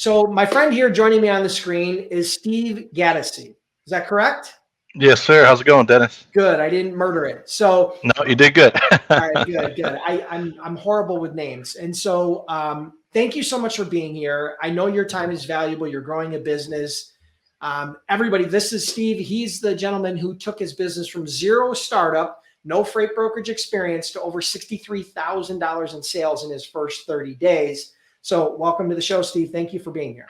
So my friend here joining me on the screen is Steve Gaddisy. Is that correct? Yes, sir. How's it going, Dennis? Good. I didn't murder it. So, No, you did good. all right, good, good. I'm horrible with names, and so thank you so much for being here. I know your time is valuable. You're growing a business. Everybody, this is Steve. He's the gentleman who took his business from zero startup, no freight brokerage experience, to over $63,000 in sales in his first 30 days. So, welcome to the show, Steve. Thank you for being here.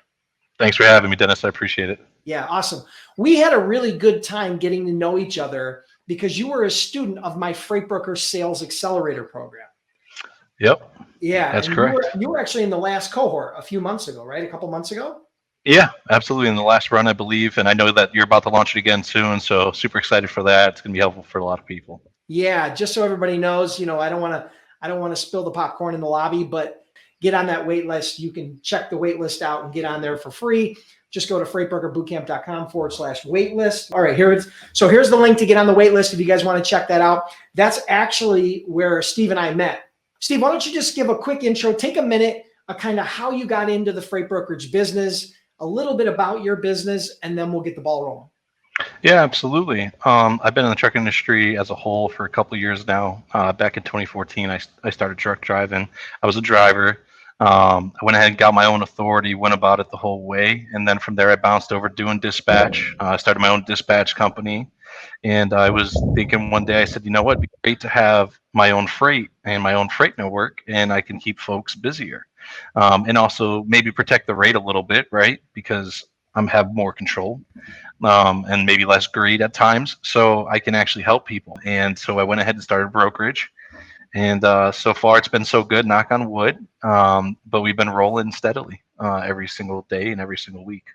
Thanks for having me, Dennis. I appreciate it. Yeah, awesome. We had a really good time getting to know each other because you were a student of my Freight Broker Sales Accelerator program. Yep, Yeah, that's and correct. you were actually in the last cohort a few months ago, right? A couple months ago? Yeah, absolutely. In the last run, I believe, and I know that you're about to launch it again soon, so super excited for that. It's going to be helpful for a lot of people. Yeah, just so everybody knows, I don't want to spill the popcorn in the lobby, but get on that wait list. You can check the wait list out and get on there for free. Just go to freightbrokerbootcamp.com/wait list. All right, so here's the link to get on the wait list if you guys want to check that out. That's actually where Steve and I met. Steve, why don't you just give a quick intro, take a minute, kind of how you got into the freight brokerage business, a little bit about your business, and then we'll get the ball rolling. Yeah, absolutely. I've been in the truck industry as a whole for a couple of years now. Back in 2014, I started truck driving. I was a driver. I went ahead and got my own authority, went about it the whole way. And then from there, I bounced over doing dispatch. I started my own dispatch company. And I was thinking one day, I said, you know what, it'd be great to have my own freight and my own freight network, and I can keep folks busier. And also maybe protect the rate a little bit, right? Because I'm have more control and maybe less greed at times, so I can actually help people. And so I went ahead and started brokerage, and so far it's been so good. Knock on wood. But we've been rolling steadily every single day and every single week.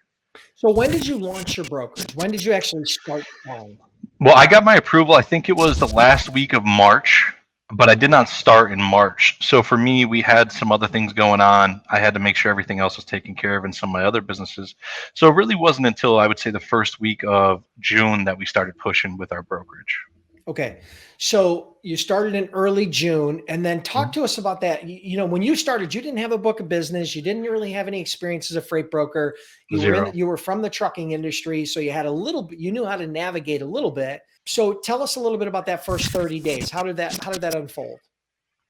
So when did you launch your brokerage? When did you actually start selling? Well, I got my approval. I think it was the last week of March, but I did not start in March. So for me, we had some other things going on. I had to make sure everything else was taken care of in some of my other businesses. So it really wasn't until I would say the first week of June that we started pushing with our brokerage. Okay. So you started in early June, and then talk to us about that. When you started, you didn't have a book of business. You didn't really have any experience as a freight broker. Zero. You were from the trucking industry. So you had a little bit, you knew how to navigate a little bit. So tell us a little bit about that first 30 days. How did that unfold?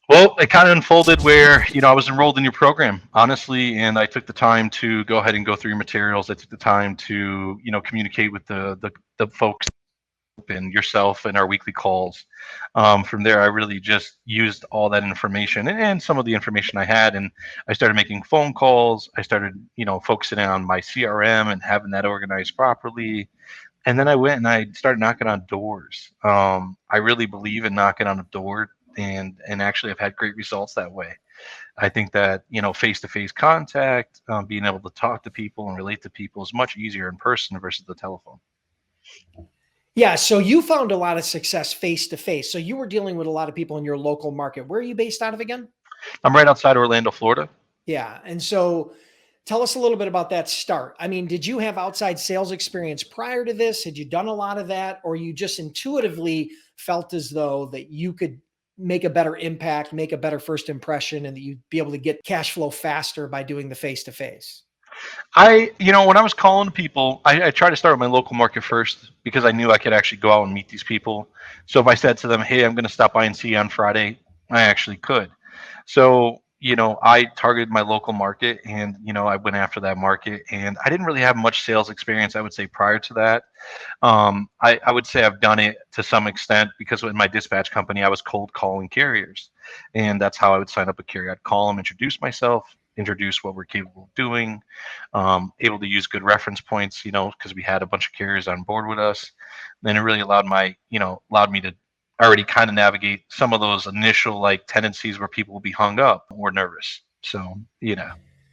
Well, it kind of unfolded where, I was enrolled in your program, honestly, and I took the time to go ahead and go through your materials. I took the time to, communicate with the folks and yourself and our weekly calls. From there, I really just used all that information and some of the information I had, and I started making phone calls. I started, focusing on my CRM and having that organized properly. And then I went and I started knocking on doors. I really believe in knocking on a door, and actually I've had great results that way. I think that face-to-face contact, being able to talk to people and relate to people is much easier in person versus the telephone. Yeah. So you found a lot of success face to face. So you were dealing with a lot of people in your local market. Where are you based out of again? I'm right outside Orlando, Florida. Yeah. And so tell us a little bit about that start. I mean, did you have outside sales experience prior to this? Had you done a lot of that, or you just intuitively felt as though that you could make a better impact, make a better first impression, and that you'd be able to get cash flow faster by doing the face to face? When I was calling people, I tried to start with my local market first because I knew I could actually go out and meet these people. So if I said to them, hey, I'm going to stop by and see you on Friday, I actually could. So, I targeted my local market, and, I went after that market, and I didn't really have much sales experience, I would say, prior to that. I would say I've done it to some extent because in my dispatch company, I was cold calling carriers, and that's how I would sign up a carrier. I'd call them, introduce myself, introduce what we're capable of doing, able to use good reference points, because we had a bunch of carriers on board with us. Then it really allowed me to already kind of navigate some of those initial like tendencies where people will be hung up or nervous. So,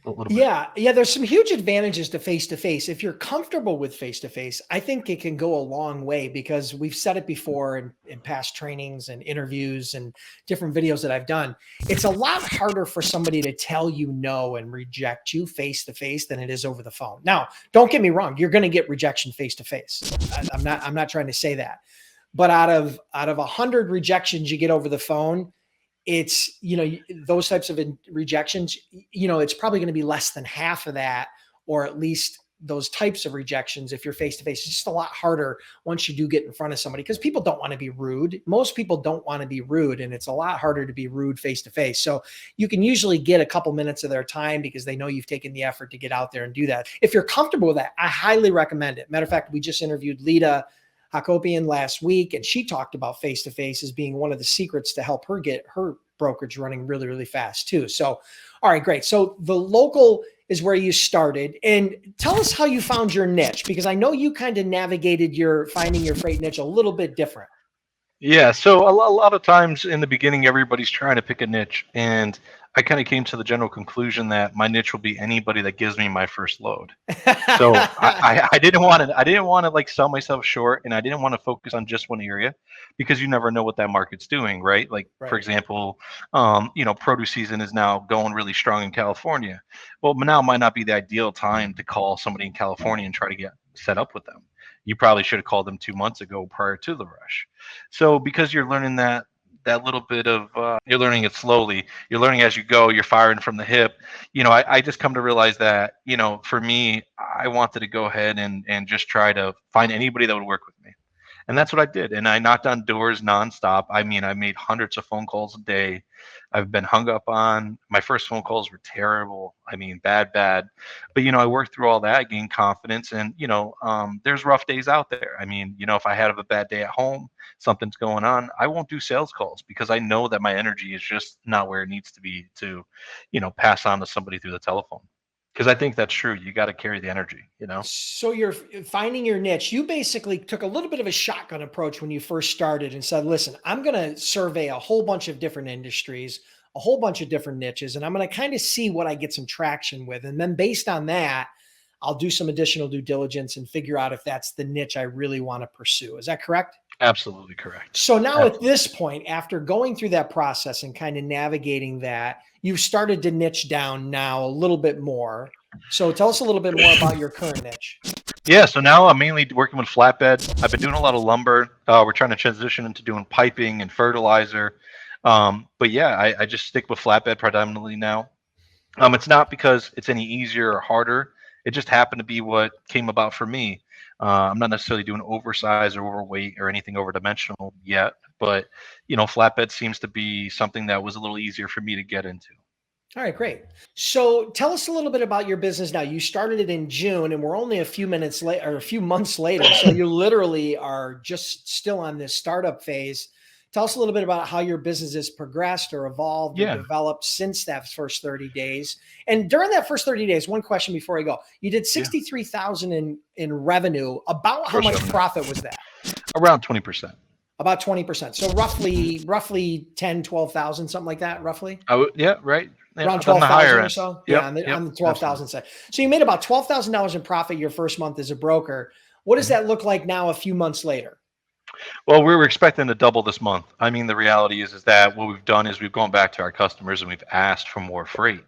a little bit. Yeah. There's some huge advantages to face to face. If you're comfortable with face to face, I think it can go a long way because we've said it before in past trainings and interviews and different videos that I've done. It's a lot harder for somebody to tell you no and reject you face to face than it is over the phone. Now, don't get me wrong. You're going to get rejection face to face. I'm not trying to say that, but out of 100 rejections you get over the phone, it's, those types of rejections, it's probably going to be less than half of that or at least those types of rejections if you're face to face. It's just a lot harder once you do get in front of somebody, because people don't want to be rude. Most people don't want to be rude, and it's a lot harder to be rude face to face. So you can usually get a couple minutes of their time because they know you've taken the effort to get out there and do that. If you're comfortable with that, I highly recommend it. Matter of fact, we just interviewed Lita Hakopian last week, and she talked about face to face as being one of the secrets to help her get her brokerage running really, really fast too. So, all right, great. So the local is where you started, and tell us how you found your niche, because I know you kind of navigated your finding your freight niche a little bit different. Yeah, so a lot of times in the beginning, everybody's trying to pick a niche, and I kind of came to the general conclusion that my niche will be anybody that gives me my first load. So I didn't want to like sell myself short, and I didn't want to focus on just one area, because you never know what that market's doing, right? Like for Right. example, produce season is now going really strong in California. Well, now might not be the ideal time to call somebody in California and try to get set up with them. You probably should have called them 2 months ago prior to the rush. So because you're learning that little bit of you're learning it slowly, you're learning as you go, you're firing from the hip. I just come to realize that, for me, I wanted to go ahead and just try to find anybody that would work with me. And that's what I did. And I knocked on doors nonstop. I mean, I made hundreds of phone calls a day. I've been hung up on. My first phone calls were terrible. I mean, bad, bad. But, I worked through all that, gained confidence. And, there's rough days out there. I mean, if I have a bad day at home, something's going on, I won't do sales calls because I know that my energy is just not where it needs to be to, pass on to somebody through the telephone. Because I think that's true. You got to carry the energy. So you're finding your niche. You basically took a little bit of a shotgun approach when you first started and said, listen, I'm going to survey a whole bunch of different industries, a whole bunch of different niches, and I'm going to kind of see what I get some traction with. And then based on that, I'll do some additional due diligence and figure out if that's the niche I really want to pursue. Is that correct? Absolutely correct. So now Absolutely. at this point, after going through that process and kind of navigating that, you've started to niche down now a little bit more. So tell us a little bit more about your current niche. Yeah, so now I'm mainly working with flatbed. I've been doing a lot of lumber. We're trying to transition into doing piping and fertilizer. But yeah, I just stick with flatbed predominantly now. It's not because it's any easier or harder. It just happened to be what came about for me. I'm not necessarily doing oversized or overweight or anything overdimensional yet, but flatbed seems to be something that was a little easier for me to get into. All right, great. So tell us a little bit about your business now. You started it in June, and we're only a few minutes later, or a few months later. So you literally are just still on this startup phase. Tell us a little bit about how your business has progressed or evolved or Yeah, developed since that first 30 days. And during that first 30 days, one question before I go. You did yeah. 63,000 in revenue. About how Gross much revenue. profit was that? Around 20%. About 20%. So roughly 10, 12,000, something like that, roughly? Yeah, right. Yeah, Around on the higher 12,000 or end. so. Yeah, Yep, on the yep, on the 12,000 absolutely. side. So you made about $12,000 in profit your first month as a broker. What does Mhm. that look like now a few months later? Well, we were expecting to double this month. I mean, the reality is that what we've done is we've gone back to our customers and we've asked for more freight.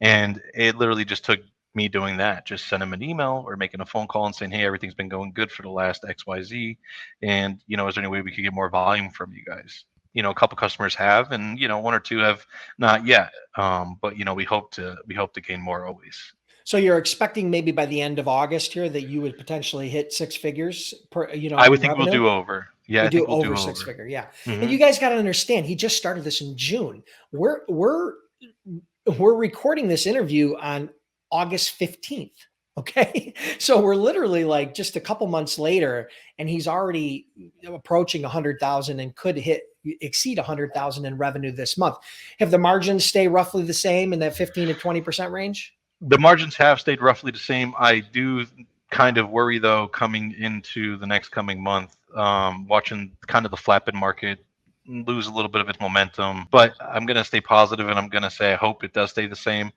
And it literally just took me doing that, just send them an email or making a phone call and saying, hey, everything's been going good for the last XYZ. And, is there any way we could get more volume from you guys? A couple customers have, and, one or two have not yet. But, we hope to gain more always. So you're expecting maybe by the end of August here that you would potentially hit six figures per, I would in think we'll revenue? do over. Yeah, You I do think we'll over do six over. figure. Yeah. And Hmm. you guys got to understand, he just started this in June. We're recording this interview on August 15th. Okay. So we're literally like just a couple months later, and he's already approaching 100,000 and could exceed 100,000 in revenue this month. Have the margins stay roughly the same in that 15 to 20% range? The margins have stayed roughly the same. I do kind of worry though coming into the next coming month, watching kind of the flatbed market lose a little bit of its momentum. But I'm gonna stay positive and I'm gonna say I hope it does stay the same.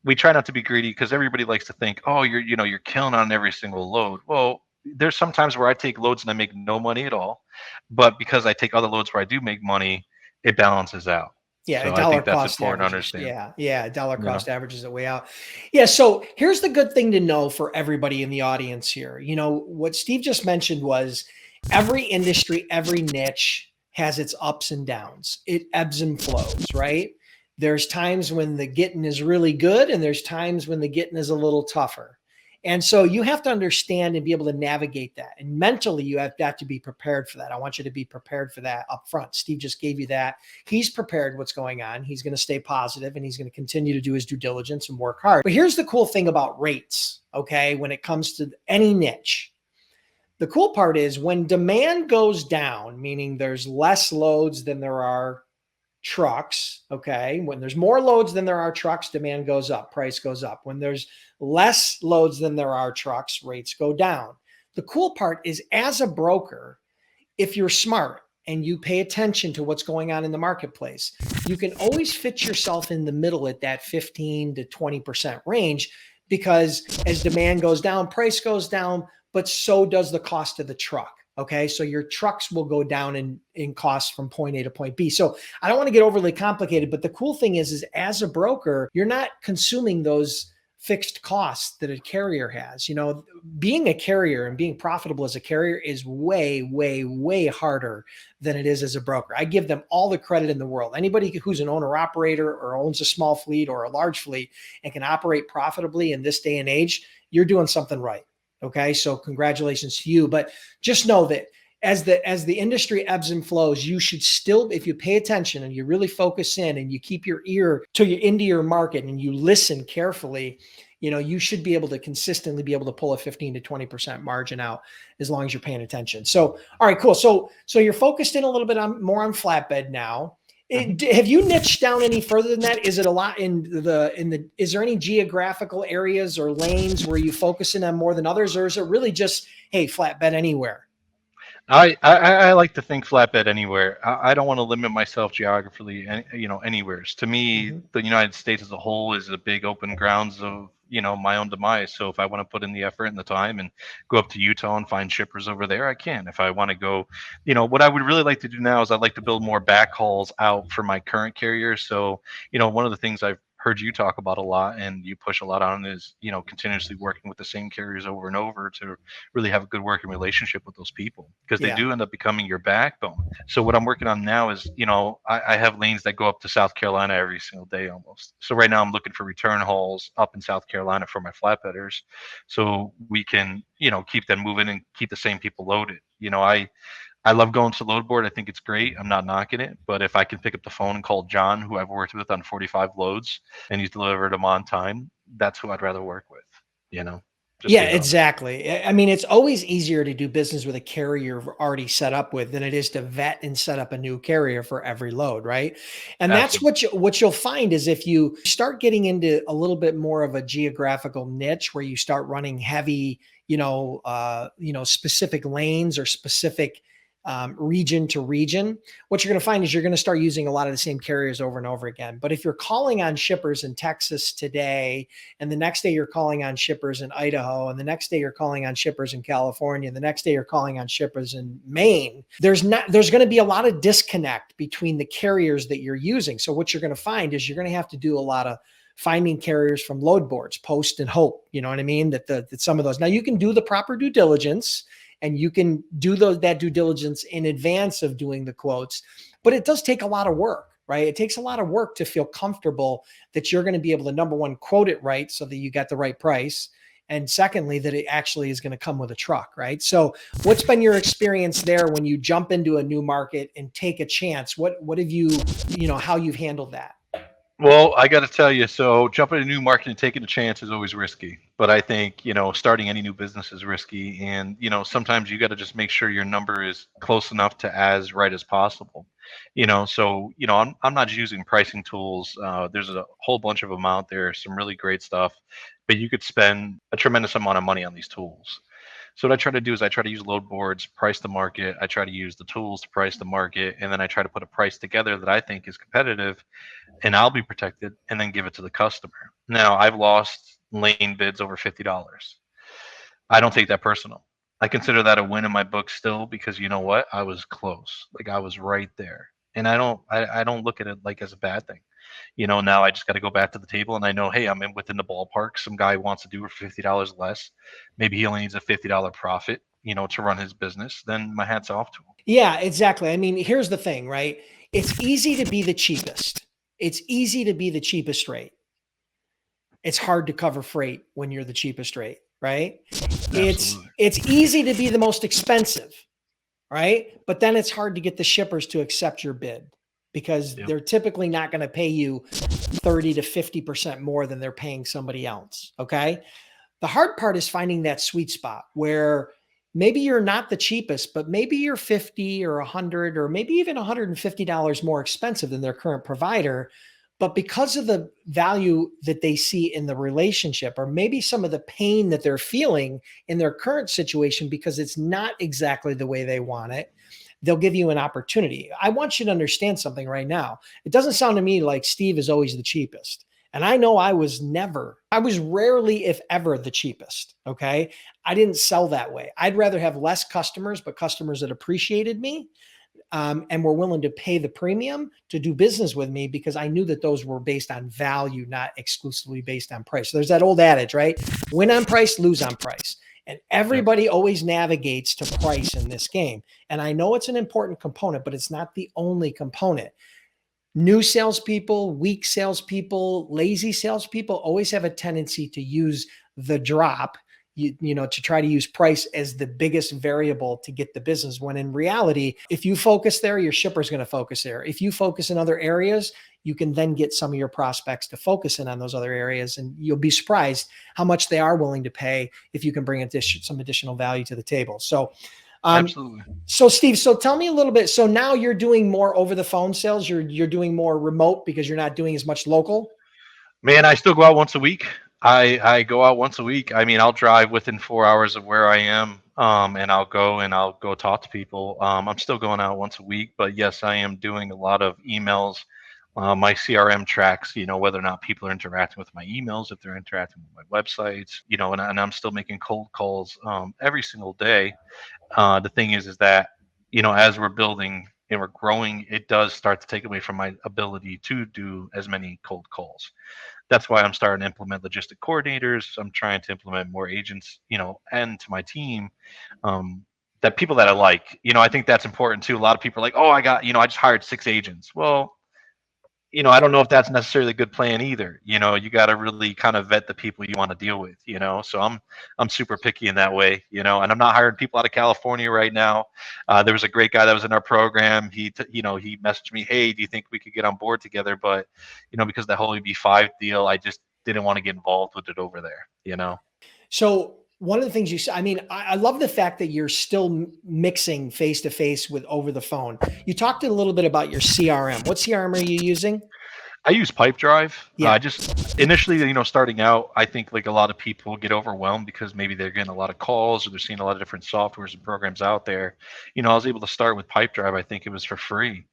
We try not to be greedy because everybody likes to think, oh, you're killing on every single load. Well, there's some times where I take loads and I make no money at all, but because I take other loads where I do make money, it balances out. Yeah, So a I dollar think that's cost important to averages. understand. Yeah, dollar You know. cost averages it way out. Yeah, so here's the good thing to know for everybody in the audience here. What Steve just mentioned was every industry, every niche has its ups and downs. It ebbs and flows, right? There's times when the getting is really good, and there's times when the getting is a little tougher. And so you have to understand and be able to navigate that. And mentally, you have got to be prepared for that. I want you to be prepared for that up front. Steve just gave you that. He's prepared what's going on. He's going to stay positive, and he's going to continue to do his due diligence and work hard. But here's the cool thing about rates, okay, when it comes to any niche. The cool part is when demand goes down, meaning there's less loads than there are trucks, okay? When there's more loads than there are trucks, demand goes up, price goes up. When there's less loads than there are trucks, rates go down. The cool part is, as a broker, if you're smart and you pay attention to what's going on in the marketplace, you can always fit yourself in the middle at that 15 to 20% range, because as demand goes down, price goes down, but so does the cost of the truck. Okay. So your trucks will go down in cost from point A to point B. So I don't want to get overly complicated, but the cool thing is as a broker, you're not consuming those fixed costs that a carrier has. You know, being a carrier and being profitable as a carrier is way, way, way harder than it is as a broker. I give them all the credit in the world. Anybody who's an owner operator or owns a small fleet or a large fleet and can operate profitably in this day and age, you're doing something right. Okay. So congratulations to you, but just know that as the industry ebbs and flows, you should still, if you pay attention and you really focus in and you keep your ear into your market and you listen carefully, you know, you should be able to consistently be able to pull a 15 to 20% margin out as long as you're paying attention. So, all right, cool. So you're focused in a little bit more on flatbed now. Have you niched down any further than that? Is it a lot is there any geographical areas or lanes where you focus in on more than others, or is it really just, hey, flatbed anywhere? I like to think flatbed anywhere. I don't want to limit myself geographically, anywhere. To me, the United States as a whole is a big open grounds of, my own demise. So if I want to put in the effort and the time and go up to Utah and find shippers over there, I can. If I want to go, what I would really like to do now is I'd like to build more backhauls out for my current carrier. So, one of the things I've heard you talk about a lot and you push a lot on is, continuously working with the same carriers over and over to really have a good working relationship with those people, because they do end up becoming your backbone. So what I'm working on now is, I have lanes that go up to South Carolina every single day almost. So right now I'm looking for return hauls up in South Carolina for my flatbedders, so we can, keep them moving and keep the same people loaded. I love going to load board. I think it's great. I'm not knocking it. But if I can pick up the phone and call John, who I've worked with on 45 loads, and he's delivered them on time, that's who I'd rather work with, just Yeah, exactly. I mean, it's always easier to do business with a carrier you're already set up with than it is to vet and set up a new carrier for every load, right? And that's what you'll find is if you start getting into a little bit more of a geographical niche where you start running heavy, specific lanes or specific region to region, what you're going to find is you're going to start using a lot of the same carriers over and over again. But if you're calling on shippers in Texas today, and the next day you're calling on shippers in Idaho, and the next day you're calling on shippers in California, and the next day you're calling on shippers in Maine, there's going to be a lot of disconnect between the carriers that you're using. So what you're going to find is you're going to have to do a lot of finding carriers from load boards, Post and Hope. You know what I mean? That some of those. Now you can do the proper due diligence, and you can do that due diligence in advance of doing the quotes, but it does take a lot of work, right? It takes a lot of work to feel comfortable that you're going to be able to, number one, quote it right so that you got the right price. And secondly, that it actually is going to come with a truck, right? So what's been your experience there when you jump into a new market and take a chance? What have you, how you've handled that? Well, I got to tell you, so jumping in a new market and taking a chance is always risky. But I think, starting any new business is risky. And, sometimes you got to just make sure your number is close enough to as right as possible. I'm not using pricing tools. There's a whole bunch of them out there, some really great stuff, but you could spend a tremendous amount of money on these tools. So what I try to do is I try to use load boards, price the market. I try to use the tools to price the market. And then I try to put a price together that I think is competitive and I'll be protected, and then give it to the customer. Now, I've lost lane bids over $50. I don't take that personal. I consider that a win in my book still, because you know what? I was close. Like, I was right there. And I don't look at it like as a bad thing. Now I just got to go back to the table and I know, hey, I'm within the ballpark. Some guy wants to do it for $50 less. Maybe he only needs a $50 profit, to run his business. Then my hat's off to him. Yeah, exactly. I mean, here's the thing, right? It's easy to be the cheapest. it's easy to be the cheapest rate. It's hard to cover freight when you're the cheapest rate, right? Absolutely. It's easy to be the most expensive, right? But then it's hard to get the shippers to accept your bid because Yep. they're typically not going to pay you 30 to 50% more than they're paying somebody else. Okay. The hard part is finding that sweet spot where maybe you're not the cheapest, but maybe you're 50 or 100 or maybe even $150 more expensive than their current provider. But because of the value that they see in the relationship, or maybe some of the pain that they're feeling in their current situation because it's not exactly the way they want it, they'll give you an opportunity. I want you to understand something right now. It doesn't sound to me like Steve is always the cheapest. And I know I was rarely, if ever, the cheapest. Okay. I didn't sell that way. I'd rather have less customers, but customers that appreciated me and were willing to pay the premium to do business with me because I knew that those were based on value, not exclusively based on price. So there's that old adage, right? Win on price, lose on price. And everybody always navigates to price in this game. And I know it's an important component, but it's not the only component. New salespeople, weak salespeople, lazy salespeople always have a tendency to use the drop, to try to use price as the biggest variable to get the business. When in reality, if you focus there, your shipper's going to focus there. If you focus in other areas, you can then get some of your prospects to focus in on those other areas. And you'll be surprised how much they are willing to pay if you can bring some additional value to the table. So, Absolutely. so Steve, so tell me a little bit. So now you're doing more over the phone sales. You're doing more remote because you're not doing as much local. Man, I still go out once a week. I go out once a week. I mean, I'll drive within 4 hours of where I am, and I'll go talk to people. I'm still going out once a week, but yes, I am doing a lot of emails. My CRM tracks, whether or not people are interacting with my emails, if they're interacting with my websites, and I'm still making cold calls every single day. The thing is that as we're building and we're growing, it does start to take away from my ability to do as many cold calls. That's why I'm starting to implement logistic coordinators. I'm trying to implement more agents, and to my team, that people that I like. I think that's important too. A lot of people are like, oh, I just hired 6 agents. Well, I don't know if that's necessarily a good plan either. You got to really kind of vet the people you want to deal with. So I'm super picky in that way. And I'm not hiring people out of California right now. There was a great guy that was in our program. He messaged me, hey, do you think we could get on board together? But because of the whole EB5 deal, I just didn't want to get involved with it over there. So one of the things you said, I mean, I love the fact that you're still mixing face to face with over the phone. You talked a little bit about your CRM. What CRM are you using? I use Pipedrive. Yeah. Just initially, starting out, I think like a lot of people get overwhelmed because maybe they're getting a lot of calls or they're seeing a lot of different softwares and programs out there. I was able to start with Pipedrive. I think it was for free,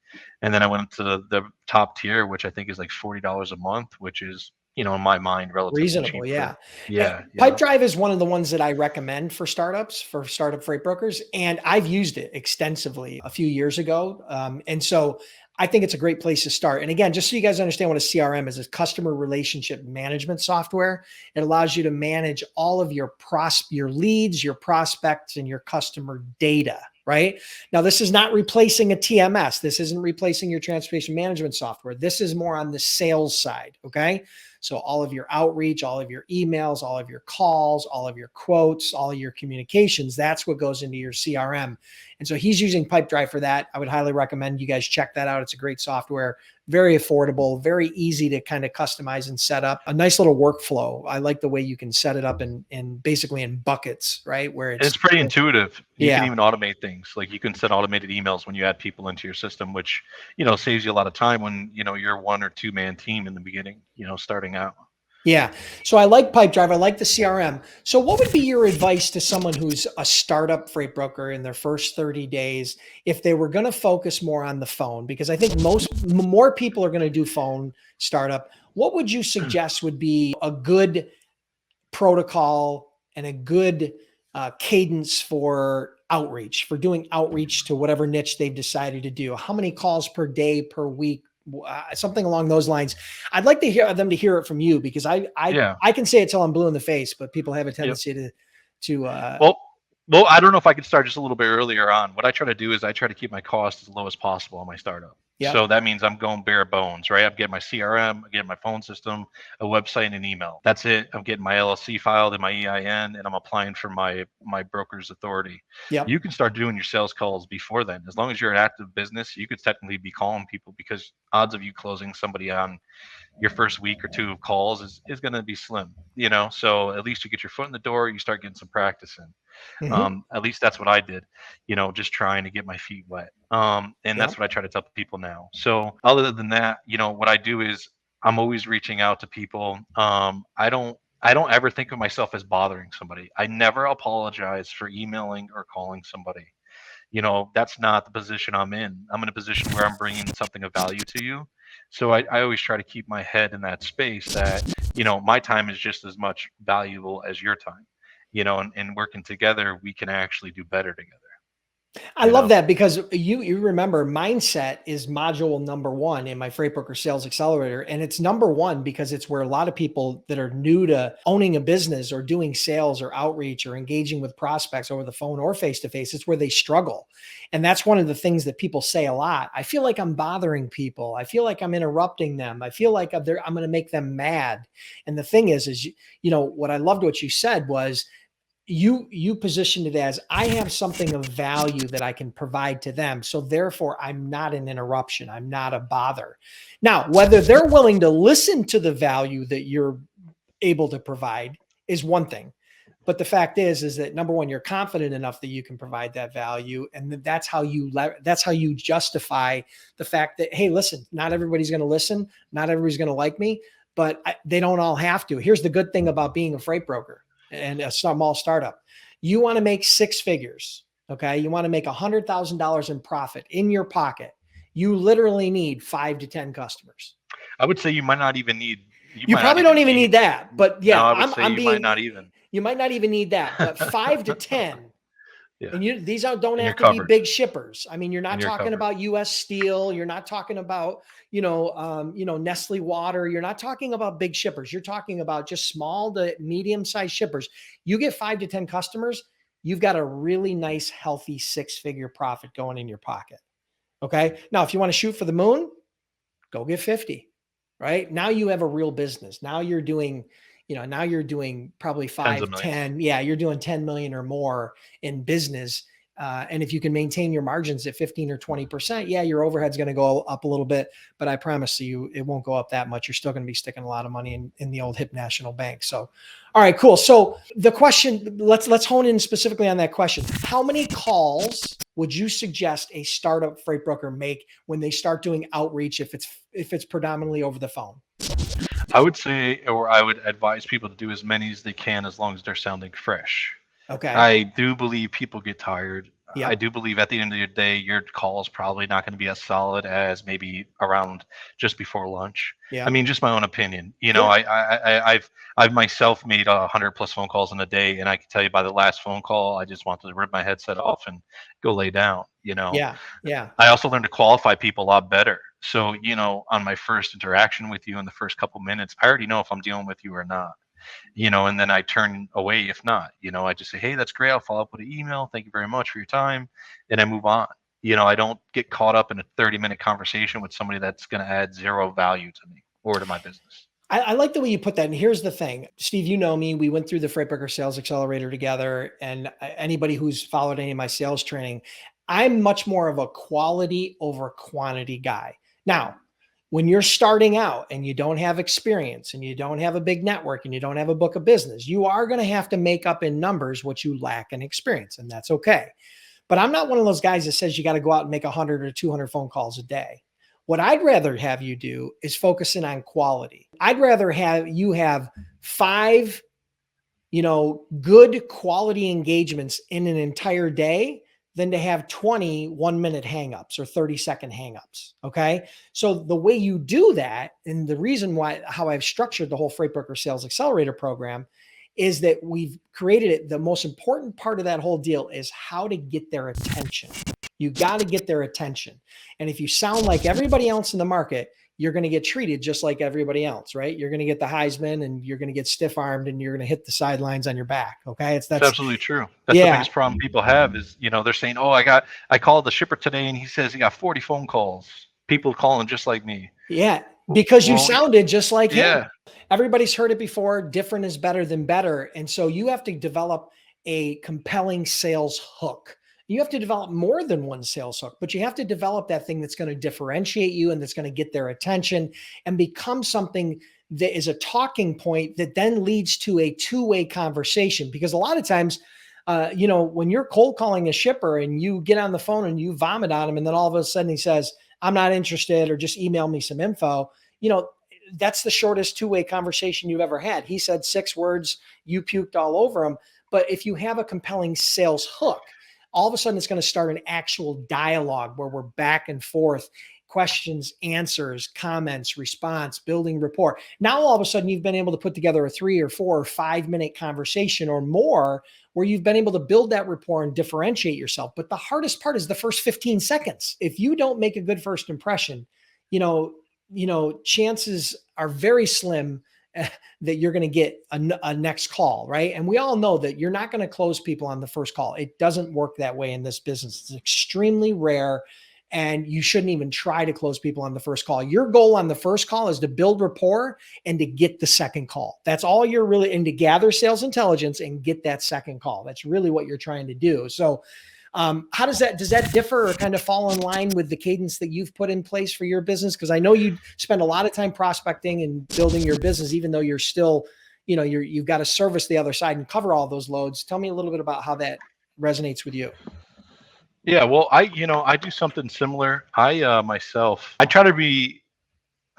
and then I went to the top tier, which I think is like $40 a month, which is in my mind relatively Reasonable. cheap. Yeah. Yeah. Pipedrive is one of the ones that I recommend for startups, for startup freight brokers. And I've used it extensively a few years ago. And so I think it's a great place to start. And again, just so you guys understand what a CRM is, it's customer relationship management software. It allows you to manage all of your leads, your prospects, and your customer data. Right now, this is not replacing a TMS. This isn't replacing your transportation management software. This is more on the sales side. Okay. So all of your outreach, all of your emails, all of your calls, all of your quotes, all of your communications, that's what goes into your CRM. And so he's using Pipedrive for that. I would highly recommend you guys check that out. It's a great software, very affordable, very easy to kind of customize and set up. A nice little workflow. I like the way you can set it up in basically in buckets, right? Where It's pretty intuitive. You can Yeah. even automate things. Like you can send automated emails when you add people into your system, which, saves you a lot of time when, you're a 1 or 2 man team in the beginning, starting out. Yeah. So I like Pipedrive. I like the CRM. So what would be your advice to someone who's a startup freight broker in their first 30 days if they were going to focus more on the phone? Because I think more people are going to do phone startup. What would you suggest would be a good protocol and a good cadence for outreach, for doing outreach to whatever niche they've decided to do? How many calls per day, per week? Something along those lines. I'd like to hear it from you because I can say it till I'm blue in the face, but people have a tendency to well, I don't know if I could start just a little bit earlier on. What I try to do is I try to keep my costs as low as possible on my startup. So that means I'm going bare bones, right? I'm getting my CRM, I'm getting my phone system, a website, and an email. That's it. I'm getting my LLC filed and my EIN, and I'm applying for my broker's authority. Yep. You can start doing your sales calls before then. As long as you're an active business, you could technically be calling people, because odds of you closing somebody on your first week or two of calls is going to be slim, so at least you get your foot in the door, you start getting some practice in. Mm-hmm. At least that's what I did, just trying to get my feet wet. And that's Yep. what I try to tell people now. So other than that, what I do is I'm always reaching out to people. I don't ever think of myself as bothering somebody. I never apologize for emailing or calling somebody. That's not the position I'm in. I'm in a position where I'm bringing something of value to you. So I always try to keep my head in that space that, my time is just as much valuable as your time, and working together, we can actually do better together. I love that, because you remember mindset is module number 1 in my Freight Broker Sales Accelerator. And it's number 1 because it's where a lot of people that are new to owning a business or doing sales or outreach or engaging with prospects over the phone or face-to-face, it's where they struggle. And that's one of the things that people say a lot. I feel like I'm bothering people. I feel like I'm interrupting them. I feel like I'm going to make them mad. And the thing is, what I loved what you said was, you positioned it as, I have something of value that I can provide to them. So therefore I'm not an interruption. I'm not a bother. Now, whether they're willing to listen to the value that you're able to provide is one thing. But the fact is that number 1, you're confident enough that you can provide that value. And that's how you justify the fact that, hey, listen, not everybody's going to listen. Not everybody's going to like me, but they don't all have to. Here's the good thing about being a freight broker and a small startup. You want to make 6 figures. Okay. You want to make $100,000 in profit in your pocket. You literally need 5 to 10 customers. I would say you might not even need. You probably don't even need that, but yeah, no, I would say you might not even. You might not even need that, but 5 to 10. Yeah. And these don't have to covered. be big shippers. I mean, you're not talking covered. about US Steel. You're not talking about, Nestle Water. You're not talking about big shippers. You're talking about just small to medium-sized shippers. You get 5 to 10 customers, you've got a really nice, healthy 6-figure profit going in your pocket. Okay. Now, if you want to shoot for the moon, go get 50, right? Now you have a real business. Now you're doing probably 5, 10. Yeah. You're doing 10 million or more in business. And if you can maintain your margins at 15 or 20%, yeah, your overhead's going to go up a little bit, but I promise you, it won't go up that much. You're still going to be sticking a lot of money in the old Hip National Bank. So, all right, cool. So the question, let's hone in specifically on that question. How many calls would you suggest a startup freight broker make when they start doing outreach, if it's predominantly over the phone? I would say, or I would advise people to do as many as they can, as long as they're sounding fresh. Okay. I do believe people get tired. Yep. I do believe at the end of the day, your call is probably not going to be as solid as maybe around just before lunch. Yeah. I mean, just my own opinion. Yeah. I've myself made 100+ phone calls in a day, and I can tell you by the last phone call, I just wanted to rip my headset off and go lay down. Yeah. Yeah. I also learned to qualify people a lot better. So, on my first interaction with you in the first couple minutes, I already know if I'm dealing with you or not. And then I turn away if not. I just say, hey, that's great. I'll follow up with an email. Thank you very much for your time. And I move on. I don't get caught up in a 30-minute conversation with somebody that's going to add 0 value to me or to my business. I like the way you put that. And here's the thing, Steve, you know me, we went through the Freight Broker Sales Accelerator together. And anybody who's followed any of my sales training, I'm much more of a quality over quantity guy. Now, when you're starting out and you don't have experience and you don't have a big network and you don't have a book of business, you are going to have to make up in numbers what you lack in experience. And that's okay. But I'm not one of those guys that says you got to go out and make 100 or 200 phone calls a day. What I'd rather have you do is focus in on quality. I'd rather have you have 5, good quality engagements in an entire day than to have 20 1-minute hangups or 30-second hangups. Okay. So the way you do that, and the reason how I've structured the whole Freight Broker Sales Accelerator program, is that we've created it. The most important part of that whole deal is how to get their attention. You got to get their attention. And if you sound like everybody else in the market, you're going to get treated just like everybody else, right? You're going to get the Heisman and you're going to get stiff armed and you're going to hit the sidelines on your back. Okay. That's absolutely true. That's the biggest problem people have is, they're saying, oh, I called the shipper today and he says he got 40 phone calls. people calling just like me. Yeah, because you Well, sounded just like him. yeah. Everybody's heard it before. Different is better than better. And so you have to develop a compelling sales hook. You have to develop more than one sales hook, but you have to develop that thing that's going to differentiate you and that's going to get their attention and become something that is a talking point that then leads to a two-way conversation. Because a lot of times, when you're cold calling a shipper and you get on the phone and you vomit on him, and then all of a sudden he says, I'm not interested, or just email me some info, that's the shortest two-way conversation you've ever had. He said 6 words, you puked all over him. But if you have a compelling sales hook, all of a sudden it's going to start an actual dialogue where we're back and forth, questions, answers, comments, response, building rapport. Now, all of a sudden you've been able to put together a 3 or 4 or 5 minute conversation or more where you've been able to build that rapport and differentiate yourself. But the hardest part is the first 15 seconds. If you don't make a good first impression, chances are very slim that you're going to get a next call, right? And we all know that you're not going to close people on the first call. It doesn't work that way in this business. It's extremely rare, and you shouldn't even try to close people on the first call. Your goal on the first call is to build rapport and to get the second call. That's all you're really, and to gather sales intelligence and get that second call. That's really what you're trying to do. So how does that differ or kind of fall in line with the cadence that you've put in place for your business? Because I know you spend a lot of time prospecting and building your business, even though you're still, you've got to service the other side and cover all those loads. Tell me a little bit about how that resonates with you. Yeah, well, I do something similar. Myself, I try to be,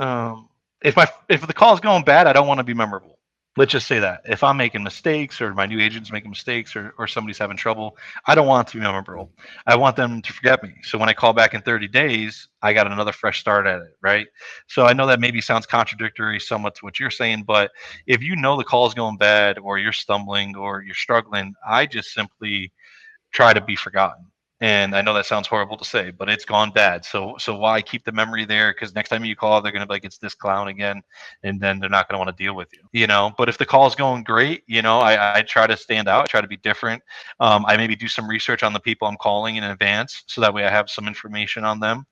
if the call is going bad, I don't want to be memorable. Let's just say that if I'm making mistakes or my new agent's making mistakes or somebody's having trouble, I don't want it to be memorable. I want them to forget me. So when I call back in 30 days, I got another fresh start at it, right? So I know that maybe sounds contradictory somewhat to what you're saying, but if you know the call is going bad or you're stumbling or you're struggling, I just simply try to be forgotten. And I know that sounds horrible to say, but it's gone bad. So why keep the memory there? Because next time you call, they're gonna be like, it's this clown again, and then they're not gonna want to deal with you. But if the call is going great, I try to stand out, I try to be different. I maybe do some research on the people I'm calling in advance, so that way I have some information on them.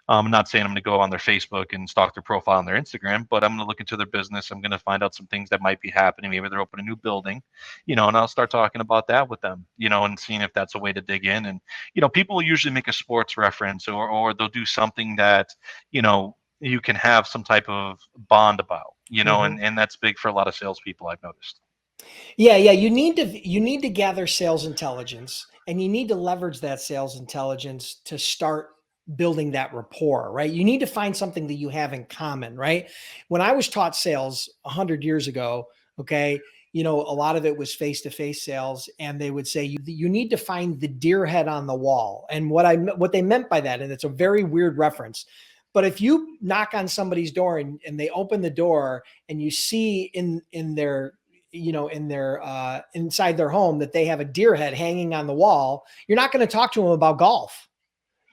I'm not saying I'm going to go on their Facebook and stalk their profile on their Instagram, but I'm going to look into their business. I'm going to find out some things that might be happening. Maybe they're opening a new building, and I'll start talking about that with them, and seeing if that's a way to dig in. And, people will usually make a sports reference or they'll do something that, you can have some type of bond about, and that's big for a lot of salespeople, I've noticed. Yeah. You need to gather sales intelligence, and you need to leverage that sales intelligence to start building that rapport, right? You need to find something that you have in common, right? When I was taught sales 100 years ago, okay, a lot of it was face-to-face sales, and they would say you need to find the deer head on the wall. And what they meant by that, and it's a very weird reference, but if you knock on somebody's door and they open the door and you see in their inside their home that they have a deer head hanging on the wall, you're not going to talk to them about golf.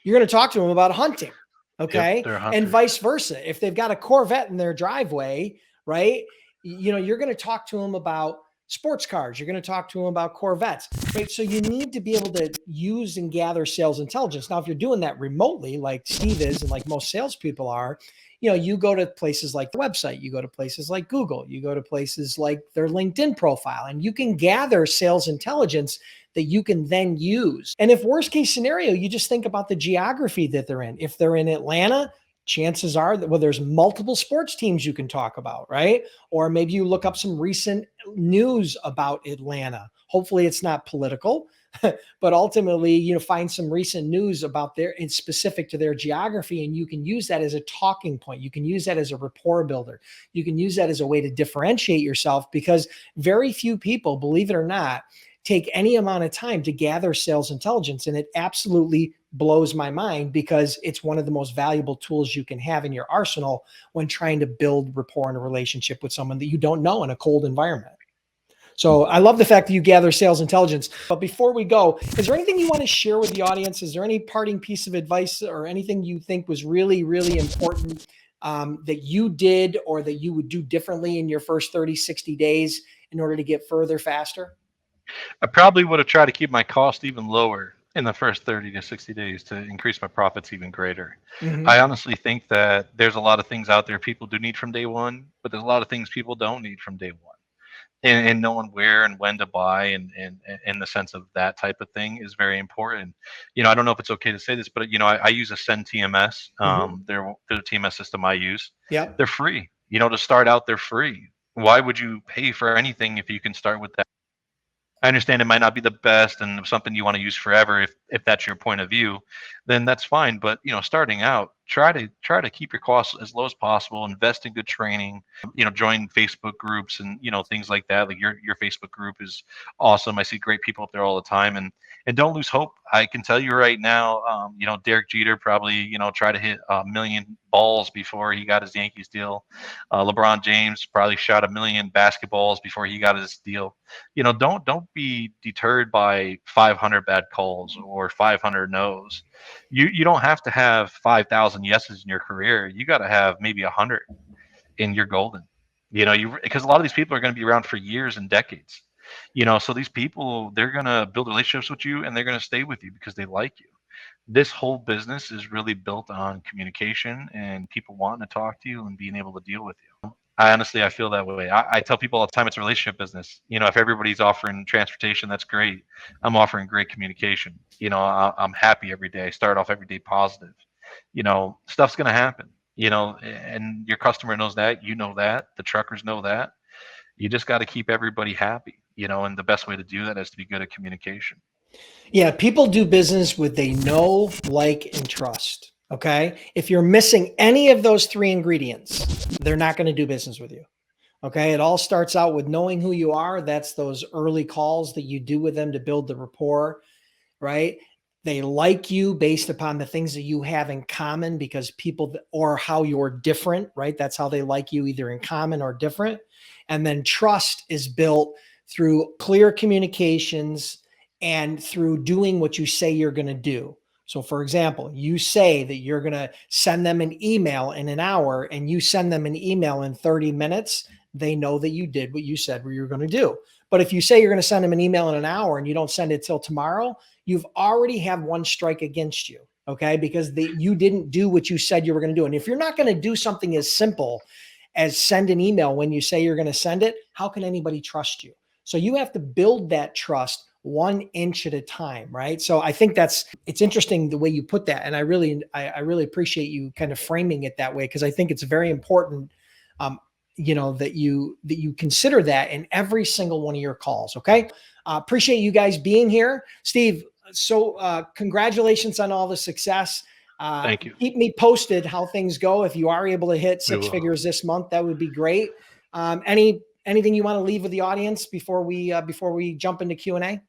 You're going to talk to them about hunting. Yep, Okay. they're a And hunter. vice versa. If they've got a Corvette in their driveway, right? You're going to talk to them about sports cars. You're going to talk to them about Corvettes, right? So you need to be able to use and gather sales intelligence. Now, if you're doing that remotely, like Steve is, and like most salespeople are, you go to places like the website, you go to places like Google, you go to places like their LinkedIn profile, and you can gather sales intelligence that you can then use. And if worst case scenario, you just think about the geography that they're in. If they're in Atlanta, chances are that, well, there's multiple sports teams you can talk about, right? Or maybe you look up some recent news about Atlanta. Hopefully it's not political, but ultimately, find some recent news about it's specific to their geography, and you can use that as a talking point. You can use that as a rapport builder. You can use that as a way to differentiate yourself, because very few people, believe it or not, take any amount of time to gather sales intelligence. And it absolutely blows my mind, because it's one of the most valuable tools you can have in your arsenal when trying to build rapport and a relationship with someone that you don't know in a cold environment. So I love the fact that you gather sales intelligence. But before we go, is there anything you want to share with the audience? Is there any parting piece of advice or anything you think was really, really important that you did or that you would do differently in your first 30, 60 days in order to get further faster? I probably would have tried to keep my cost even lower in the first 30 to 60 days to increase my profits even greater. Hmm. I honestly think that there's a lot of things out there people do need from day one, but there's a lot of things people don't need from day one. And knowing where and when to buy and in the sense of that type of thing is very important. I don't know if it's okay to say this, but I use Ascend TMS. Hmm. They're the TMS system I use. Yep. They're free. To start out, they're free. Why would you pay for anything if you can start with that? I understand it might not be the best and something you want to use forever if that's your point of view, then that's fine. But starting out, try to keep your costs as low as possible. Invest in good training. Join Facebook groups and things like that. Like your Facebook group is awesome. I see great people up there all the time, and don't lose hope. I can tell you right now, Derek Jeter probably try to hit a million balls before he got his Yankees deal. LeBron James probably shot a million basketballs before he got his deal. Don't be deterred by 500 bad calls or 500 no's. You don't have to have 5,000 yeses in your career. You got to have maybe 100 and you're golden. You because a lot of these people are going to be around for years and decades. So these people, they're going to build relationships with you and they're going to stay with you because they like you. This whole business is really built on communication and people wanting to talk to you and being able to deal with you. I feel that way. I tell people all the time it's a relationship business. If everybody's offering transportation, that's great. I'm offering great communication. I'm happy every day. I start off every day positive. Stuff's going to happen, and your customer knows that. You know that. The truckers know that. You just got to keep everybody happy, and the best way to do that is to be good at communication. Yeah, people do business with they know, like, and trust. Okay. If you're missing any of those three ingredients, they're not going to do business with you. Okay. It all starts out with knowing who you are. That's those early calls that you do with them to build the rapport, right? They like you based upon the things that you have in common because people, or how you're different, right? That's how they like you, either in common or different. And then trust is built through clear communications and through doing what you say you're going to do. So, for example, you say that you're going to send them an email in an hour and you send them an email in 30 minutes. They know that you did what you said you were going to do. But if you say you're going to send them an email in an hour and you don't send it till tomorrow, you've already have one strike against you. Okay. Because you didn't do what you said you were going to do. And if you're not going to do something as simple as send an email when you say you're going to send it, how can anybody trust you? So you have to build that trust 1 inch at a time, right? So I think it's interesting the way you put that. And I really appreciate you kind of framing it that way, because I think it's very important, that you consider that in every single one of your calls. Okay. Appreciate you guys being here. Steve, so congratulations on all the success. Thank you. Keep me posted how things go. If you are able to hit We 6 will. figures this month, that would be great. Anything you want to leave with the audience before we jump into Q&A?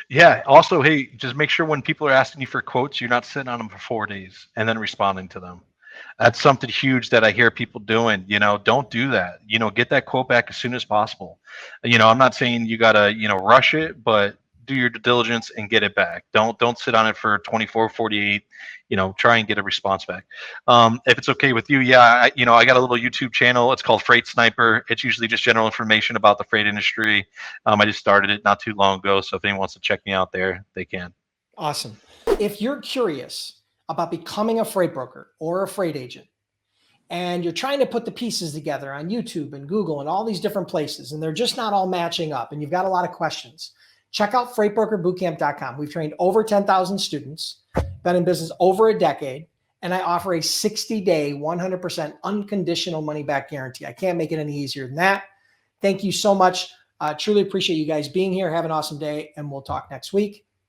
Yeah. Also, hey, just make sure when people are asking you for quotes, you're not sitting on them for 4 days and then responding to them. That's something huge that I hear people doing. Don't do that. Get that quote back as soon as possible. I'm not saying you gotta, rush it, but do your due diligence and get it back. Don't sit on it for 24, 48. Try and get a response back. If it's okay with you, yeah, I got a little YouTube channel. It's called Freight Sniper. It's usually just general information about the freight industry. I just started it not too long ago, so if anyone wants to check me out there, they can. Awesome. If you're curious about becoming a freight broker or a freight agent, and you're trying to put the pieces together on YouTube and Google and all these different places, and they're just not all matching up, and you've got a lot of questions, check out freightbrokerbootcamp.com. We've trained over 10,000 students, been in business over a decade, and I offer a 60-day, 100% unconditional money-back guarantee. I can't make it any easier than that. Thank you so much. Truly appreciate you guys being here. Have an awesome day, and we'll talk next week.